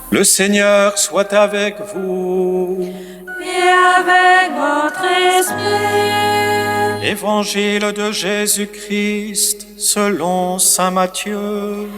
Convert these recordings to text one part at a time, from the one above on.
Le Seigneur soit avec vous. Et avec votre esprit. Évangile de Jésus-Christ selon saint Matthieu.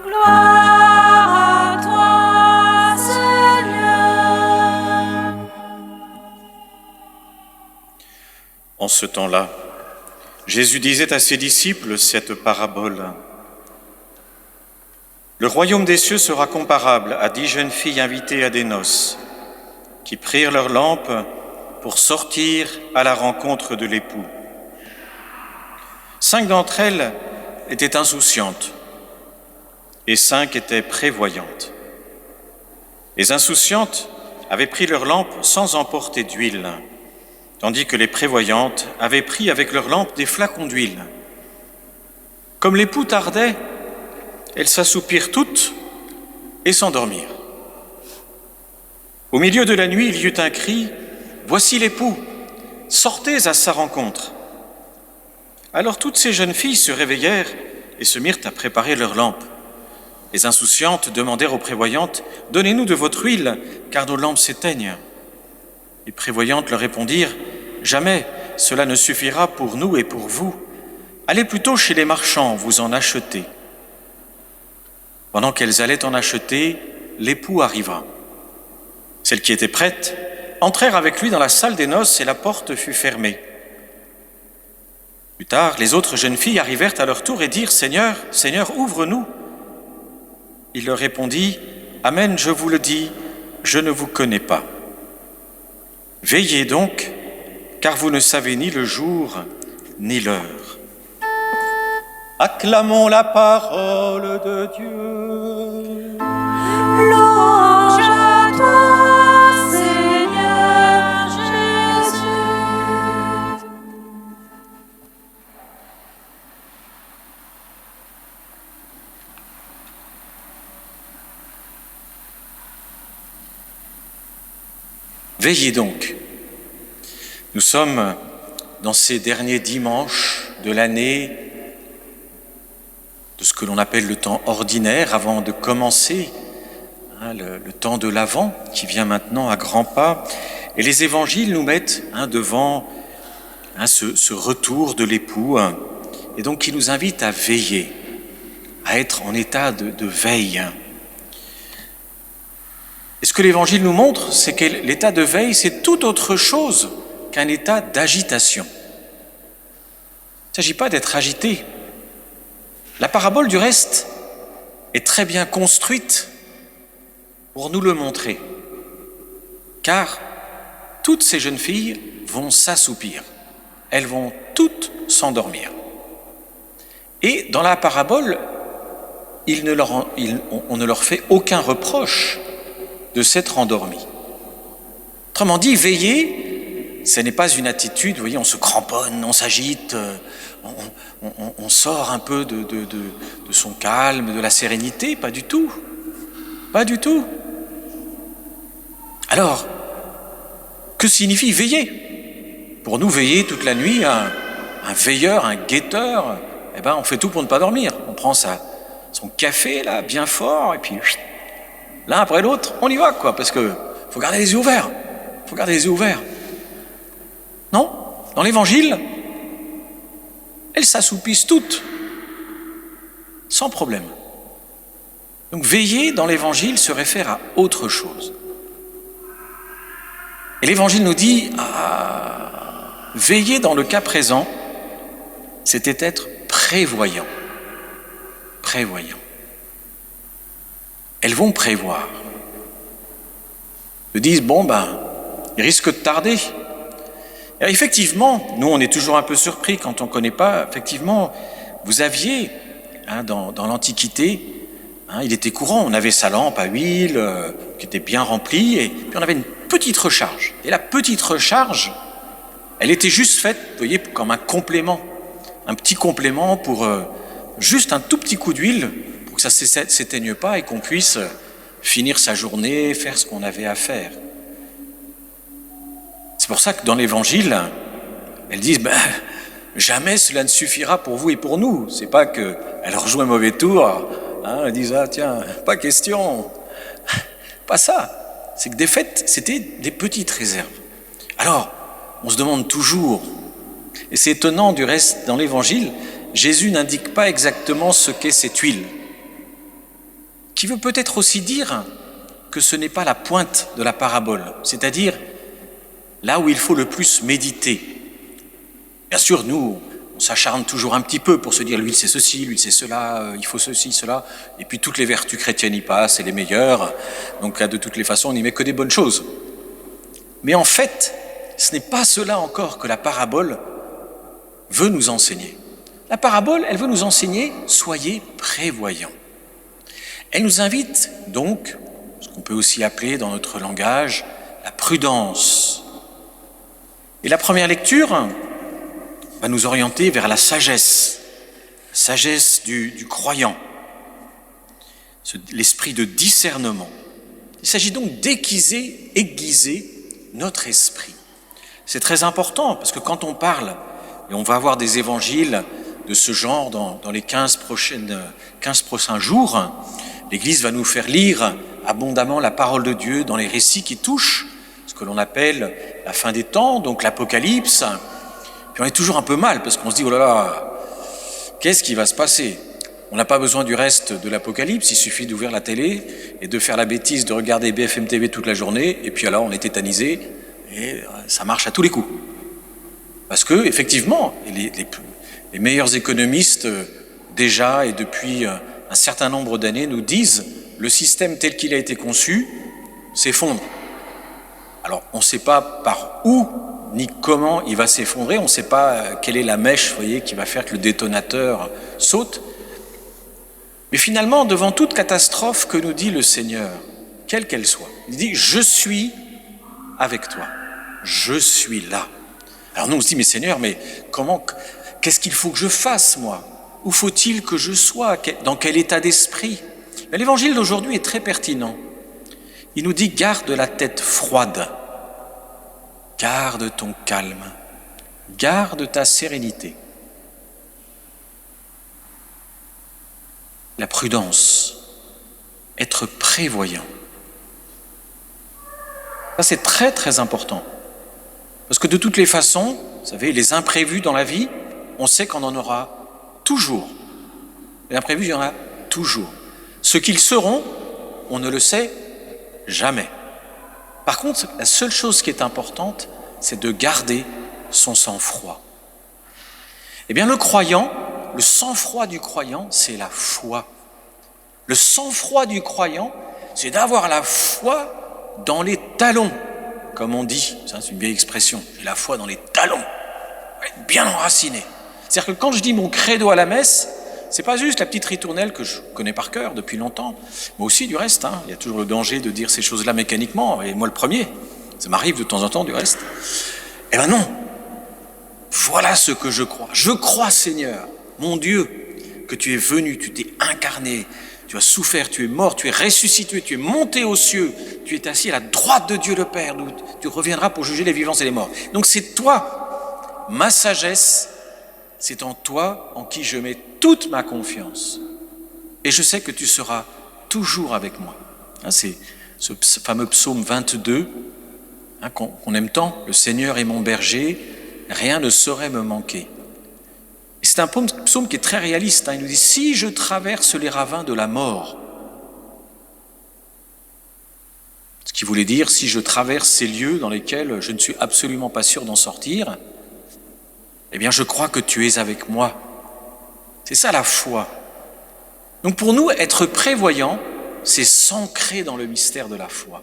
Gloire à toi, Seigneur. En ce temps-là, Jésus disait à ses disciples cette parabole. Le royaume des cieux sera comparable à 10 jeunes filles invitées à des noces, qui prirent leurs lampes pour sortir à la rencontre de l'époux. 5 d'entre elles étaient insouciantes et 5 étaient prévoyantes. Les insouciantes avaient pris leurs lampes sans emporter d'huile, tandis que les prévoyantes avaient pris avec leurs lampes des flacons d'huile. Comme l'époux tardait, elles s'assoupirent toutes et s'endormirent. Au milieu de la nuit, il y eut un cri « Voici l'époux, sortez à sa rencontre !» Alors toutes ces jeunes filles se réveillèrent et se mirent à préparer leurs lampes. Les insouciantes demandèrent aux prévoyantes « Donnez-nous de votre huile, car nos lampes s'éteignent. » Les prévoyantes leur répondirent « Jamais, cela ne suffira pour nous et pour vous. Allez plutôt chez les marchands, vous en achetez. » Pendant qu'elles allaient en acheter, l'époux arriva. Celles qui étaient prêtes entrèrent avec lui dans la salle des noces et la porte fut fermée. Plus tard, les autres jeunes filles arrivèrent à leur tour et dirent « Seigneur, Seigneur, ouvre-nous !» Il leur répondit « Amen, je vous le dis, je ne vous connais pas. Veillez donc, car vous ne savez ni le jour ni l'heure. » Acclamons la parole de Dieu. Louange à toi, Seigneur Jésus. Veillez donc. Nous sommes dans ces derniers dimanches de l'année, de ce que l'on appelle le temps ordinaire, avant de commencer le temps de l'Avent, qui vient maintenant à grands pas. Et les évangiles nous mettent devant ce retour de l'époux, et donc qui nous invite à veiller, à être en état de veille. Et ce que l'évangile nous montre, c'est que l'état de veille, c'est tout autre chose qu'un état d'agitation. Il ne s'agit pas d'être agité. La parabole, du reste, est très bien construite pour nous le montrer. Car toutes ces jeunes filles vont s'assoupir. Elles vont toutes s'endormir. Et dans la parabole, on ne leur fait aucun reproche de s'être endormies. Autrement dit, veiller, ce n'est pas une attitude, vous voyez, on se cramponne, on s'agite, on sort un peu de son calme, de la sérénité, pas du tout. Pas du tout. Alors, que signifie veiller ? Pour nous, veiller toute la nuit, un veilleur, un guetteur, on fait tout pour ne pas dormir. On prend son café, là, bien fort, et puis l'un après l'autre, on y va, parce que faut garder les yeux ouverts. Faut garder les yeux ouverts. Non ? Dans l'Évangile, elles s'assoupissent toutes, sans problème. Donc veiller dans l'Évangile se réfère à autre chose. Et l'Évangile nous dit, veiller dans le cas présent, c'était être prévoyant. Prévoyant. Elles vont prévoir. Elles disent, il risque de tarder. Et effectivement, nous on est toujours un peu surpris quand on ne connaît pas. Effectivement, vous aviez, dans l'Antiquité, il était courant, on avait sa lampe à huile qui était bien remplie, et puis on avait une petite recharge. Et la petite recharge, elle était juste faite, vous voyez, comme un complément, un petit complément pour juste un tout petit coup d'huile, pour que ça ne s'éteigne pas et qu'on puisse finir sa journée, faire ce qu'on avait à faire. C'est pour ça que dans l'Évangile, elles disent jamais cela ne suffira pour vous et pour nous. C'est pas qu'elles rejouent un mauvais tour, elles disent tiens, pas question. pas ça. C'est que des fait, c'était des petites réserves. Alors, on se demande toujours, et c'est étonnant du reste dans l'Évangile, Jésus n'indique pas exactement ce qu'est cette huile, qui veut peut-être aussi dire que ce n'est pas la pointe de la parabole, c'est-à-dire là où il faut le plus méditer. Bien sûr, nous, on s'acharne toujours un petit peu pour se dire l'huile c'est ceci, l'huile c'est cela, il faut ceci, cela, et puis toutes les vertus chrétiennes y passent, c'est les meilleures, donc de toutes les façons on n'y met que des bonnes choses. Mais en fait, ce n'est pas cela encore que la parabole veut nous enseigner. La parabole, elle veut nous enseigner « soyez prévoyants ». Elle nous invite donc, ce qu'on peut aussi appeler dans notre langage, la prudence. Et la première lecture va nous orienter vers la sagesse du croyant, l'esprit de discernement. Il s'agit donc d'aiguiser notre esprit. C'est très important parce que quand on parle, et on va avoir des évangiles de ce genre dans les 15 prochains jours, l'Église va nous faire lire abondamment la parole de Dieu dans les récits qui touchent ce que l'on appelle la fin des temps, donc l'Apocalypse. Puis on est toujours un peu mal parce qu'on se dit, oh là là, qu'est-ce qui va se passer ? On n'a pas besoin du reste de l'Apocalypse, il suffit d'ouvrir la télé et de faire la bêtise de regarder BFM TV toute la journée, et puis alors on est tétanisé, et ça marche à tous les coups. Parce que, effectivement, les meilleurs économistes, déjà et depuis un certain nombre d'années, nous disent le système tel qu'il a été conçu s'effondre. Alors, on ne sait pas par où ni comment il va s'effondrer, on ne sait pas quelle est la mèche, vous voyez, qui va faire que le détonateur saute. Mais finalement, devant toute catastrophe, que nous dit le Seigneur, quelle qu'elle soit, il dit « Je suis avec toi, je suis là ». Alors nous, on se dit « Mais Seigneur, mais qu'est-ce qu'il faut que je fasse, moi ? Où faut-il que je sois ? Dans quel état d'esprit ?» Mais l'évangile d'aujourd'hui est très pertinent. Il nous dit « Garde la tête froide, garde ton calme, garde ta sérénité. » La prudence, être prévoyant. Ça, c'est très très important. Parce que de toutes les façons, vous savez, les imprévus dans la vie, on sait qu'on en aura toujours. Les imprévus, il y en a toujours. Ce qu'ils seront, on ne le sait jamais. Par contre, la seule chose qui est importante, c'est de garder son sang-froid. Eh bien, le croyant, le sang-froid du croyant, c'est la foi. Le sang-froid du croyant, c'est d'avoir la foi dans les talons, comme on dit. Ça, c'est une vieille expression. J'ai la foi dans les talons, bien enracinée. C'est-à-dire que quand je dis mon credo à la messe, c'est pas juste la petite ritournelle que je connais par cœur depuis longtemps, mais aussi du reste. Il y a toujours le danger de dire ces choses-là mécaniquement, et moi le premier. Ça m'arrive de temps en temps du reste. Eh ben non. Voilà ce que je crois. Je crois, Seigneur, mon Dieu, que tu es venu, tu t'es incarné, tu as souffert, tu es mort, tu es ressuscité, tu es monté aux cieux, tu es assis à la droite de Dieu le Père, d'où tu reviendras pour juger les vivants et les morts. Donc c'est toi, ma sagesse, c'est en toi en qui je mets toute ma confiance. Et je sais que tu seras toujours avec moi. C'est ce fameux psaume 22, qu'on aime tant, le Seigneur est mon berger, rien ne saurait me manquer. Et c'est un psaume qui est très réaliste. Il nous dit « Si je traverse les ravins de la mort », ce qui voulait dire « Si je traverse ces lieux dans lesquels je ne suis absolument pas sûr d'en sortir, eh bien je crois que tu es avec moi. » C'est ça la foi. Donc pour nous, être prévoyant, c'est s'ancrer dans le mystère de la foi.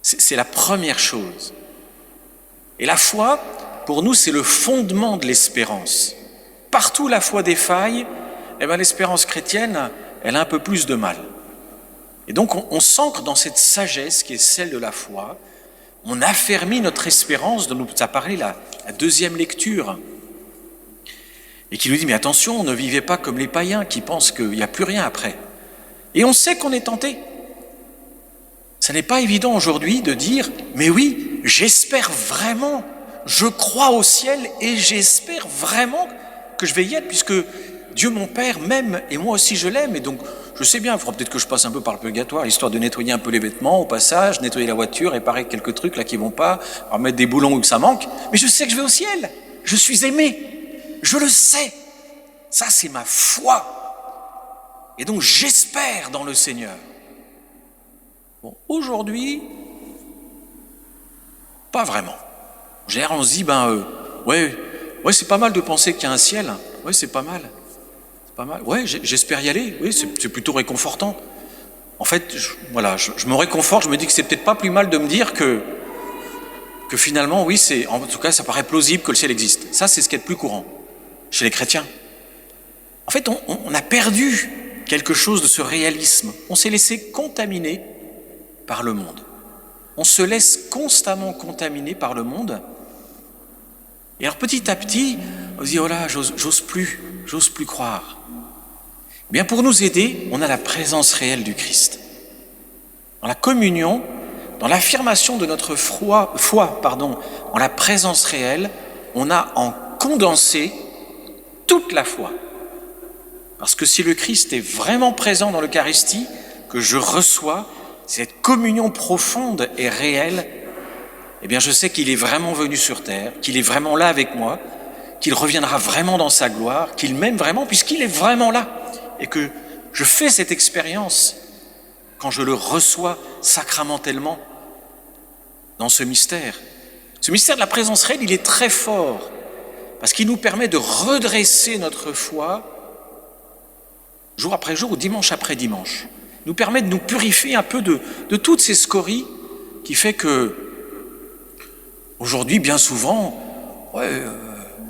C'est la première chose. Et la foi, pour nous, c'est le fondement de l'espérance. Partout la foi défaille, l'espérance chrétienne, elle a un peu plus de mal. Et donc on s'ancre dans cette sagesse qui est celle de la foi. On affermit notre espérance, dont nous a parlé la deuxième lecture, et qui nous dit, mais attention, ne vivez pas comme les païens qui pensent qu'il n'y a plus rien après. Et on sait qu'on est tenté. Ce n'est pas évident aujourd'hui de dire, mais oui, j'espère vraiment, je crois au ciel et j'espère vraiment que je vais y être, puisque Dieu mon Père m'aime et moi aussi je l'aime, et donc Je sais bien, il faudra peut-être que je passe un peu par le purgatoire, histoire de nettoyer un peu les vêtements au passage, nettoyer la voiture, réparer quelques trucs là qui vont pas, remettre des boulons où ça manque. Mais je sais que je vais au ciel. Je suis aimé. Je le sais. Ça, c'est ma foi. Et donc, j'espère dans le Seigneur. Bon, aujourd'hui, pas vraiment. En général, on se dit, ouais, c'est pas mal de penser qu'il y a un ciel. Ouais, c'est pas mal. C'est pas mal. Ouais, j'espère y aller. Oui, c'est plutôt réconfortant. En fait, je me réconforte, je me dis que c'est peut-être pas plus mal de me dire que finalement, oui, en tout cas, ça paraît plausible que le ciel existe. Ça, c'est ce qui est le plus courant chez les chrétiens. En fait, on a perdu quelque chose de ce réalisme. On s'est laissé contaminer par le monde. On se laisse constamment contaminer par le monde. Et alors, petit à petit, on se dit, oh là, j'ose plus croire. Eh bien, pour nous aider, on a la présence réelle du Christ. Dans la communion, dans l'affirmation de notre foi, en la présence réelle, on a en condensé toute la foi. Parce que si le Christ est vraiment présent dans l'Eucharistie, que je reçois, cette communion profonde et réelle, eh bien je sais qu'il est vraiment venu sur terre, qu'il est vraiment là avec moi, qu'il reviendra vraiment dans sa gloire, qu'il m'aime vraiment puisqu'il est vraiment là. Et que je fais cette expérience quand je le reçois sacramentellement dans ce mystère. Ce mystère de la présence réelle, il est très fort parce qu'il nous permet de redresser notre foi jour après jour ou dimanche après dimanche. Il nous permet de nous purifier un peu de toutes ces scories qui fait que aujourd'hui, bien souvent,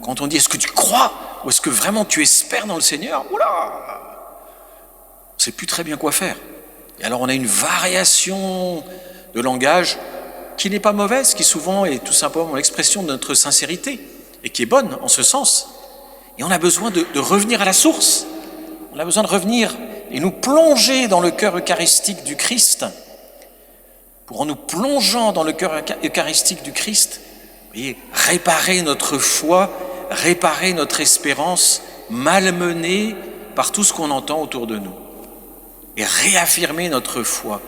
quand on dit « est-ce que tu crois ?» ou « est-ce que vraiment tu espères dans le Seigneur ?» Oula, on ne sait plus très bien quoi faire. Et alors on a une variation de langage qui n'est pas mauvaise, qui souvent est tout simplement l'expression de notre sincérité et qui est bonne en ce sens. Et on a besoin de revenir à la source. On a besoin de revenir et nous plonger dans le cœur eucharistique du Christ. Pour en nous plongeant dans le cœur eucharistique du Christ, vous voyez, réparer notre foi, réparer notre espérance, malmenée par tout ce qu'on entend autour de nous. Et réaffirmer notre foi.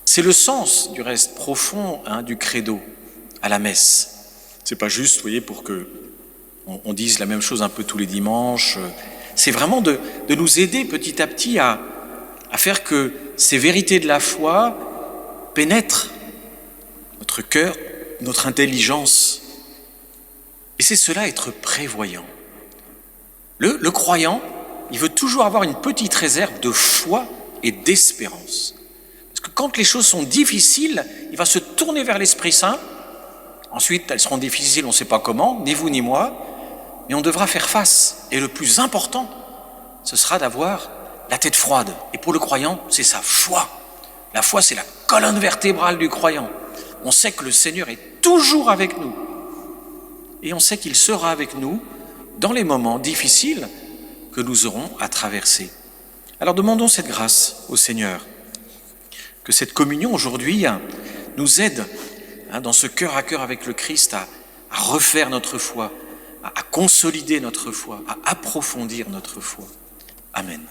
C'est le sens, du reste, profond du credo à la messe. C'est pas juste, vous voyez, pour que on dise la même chose un peu tous les dimanches. C'est vraiment de nous aider petit à petit à faire que ces vérités de la foi pénètrent notre cœur, notre intelligence. Et c'est cela, être prévoyant. Le croyant, il veut toujours avoir une petite réserve de foi et d'espérance. Parce que quand les choses sont difficiles, il va se tourner vers l'Esprit Saint. Ensuite, elles seront difficiles, on ne sait pas comment, ni vous ni moi, mais on devra faire face. Et le plus important, ce sera d'avoir la tête froide. Et pour le croyant, c'est sa foi. La foi, c'est la colonne vertébrale du croyant. On sait que le Seigneur est toujours avec nous. Et on sait qu'il sera avec nous dans les moments difficiles que nous aurons à traverser. Alors demandons cette grâce au Seigneur, que cette communion aujourd'hui nous aide dans ce cœur à cœur avec le Christ à refaire notre foi, à consolider notre foi, à approfondir notre foi. Amen.